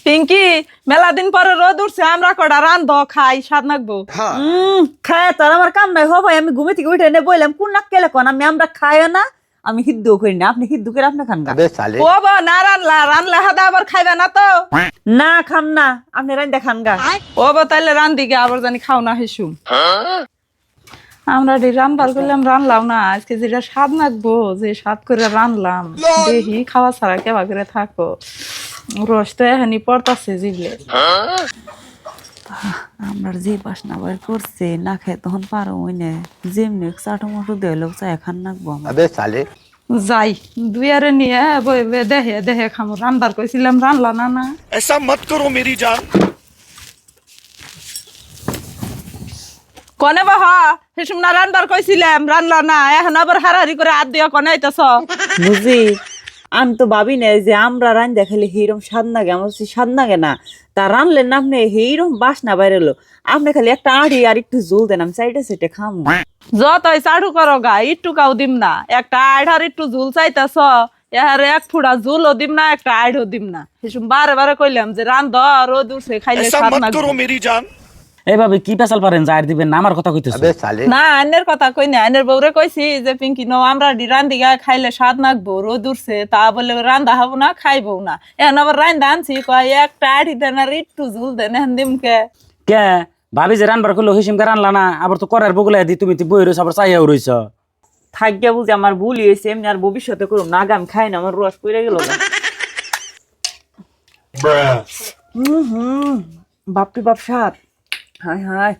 পিঙ্কি মেলা দিন পরে রোদ উঠছে আমরা কটা রান্ধ খাই স্বাদ নাকবো। খায় তোর আমার কাম নাই হ ভাই, আমি ঘুমে থেকে উঠে এনে বললাম কোন নাক কেলে কোন আমি আমরা খাইও না, আমি হিদ্দু করি না, আপনি হিদ্দু করে আপনি খান গা। ও বা না রানলা রানলে হাদা আবার খাইবে না তো। না খাম না, আপনি রান্দা খান গা। ও বা তাইলে রান্ধি গে আবার জানি খাও না হেসুম। আমরা রান্নার করলাম রানলাম না, আজকে যেটা স্বাদ নাকবো যে স্বাদ করে রানলাম দেখি খাওয়া ছাড়া কেবা করে থাকো, রস তো এখানি পড়তাছে জিবলে। আমরা যে বাসনা বাইর করছে না খাই তখন পারো ওই নে যেমনি চাটো মটো দিল চা খান নাকবো আমার। যাই দুই আরে নিয়ে বইবে দেহে দেহে খামো, রান্নার কইছিলাম রানলা না না। ऐसा मत करो मेरी जान। কনে বাহ হেসুম না রান্নার কইছিলাম রানলা না, এখন আবার হারাহারি করে হাত দিয়া কনে আইতাছ। বুঝি আমি তো ভাবি না যে আমরা রান্দা খেলে হিরম স্বাদ নাগে, আমার স্বাদ নাগে না, তা রানলেন না আপনি হিরম বাসনা বাইরেলো, আপনি খালি একটা আড়ি আর একটু জল দেন আমি সাইডে সাইডে খাম। যতই চাড়ু করো গা একটু কাউ দিম না, একটা আড়ার একটু ঝুল চাইতাছ এহারে এক ফুড়া ঝুলও দিম না একটা আড়ও দিম না। হেসুম বারে বারে কইলাম যে রান্ধ রোদ উঠছে খাইলে ऐसा স্বাদ मत নাকবো। करो मेरी जान। এইভাবে কি পেশাল পারেন যার দিবেন না আমার কথা কইতেছে। না আইনের কথা কই না, আইনের বউরে কইছি যে পিঙ্কি নো আমরা রান্ধি গা খাইলে স্বাদ নাকবো, রোদ উঠছে তা বলে রান্ধা হবো না খাইবো না, এখন আবার রান্ধা আনছি কয় একটা আড়ি দেন আর একটু ঝুল দেন এখন দিমকে। কে ভাবি যে রানবার করলো হিসিমকে রানলা না, আবার তো করার বগুলা দি তুমি তো বই রইছ আবার চাইয়াও রইছ। থাকিয়া বুঝি আমার ভুল হয়েছে, এমনি আর ভবিষ্যতে করুম না, আগাম খাই না আমার রস পড়ে গেল। বাপরে বাপ স্বাদ, হায় হায়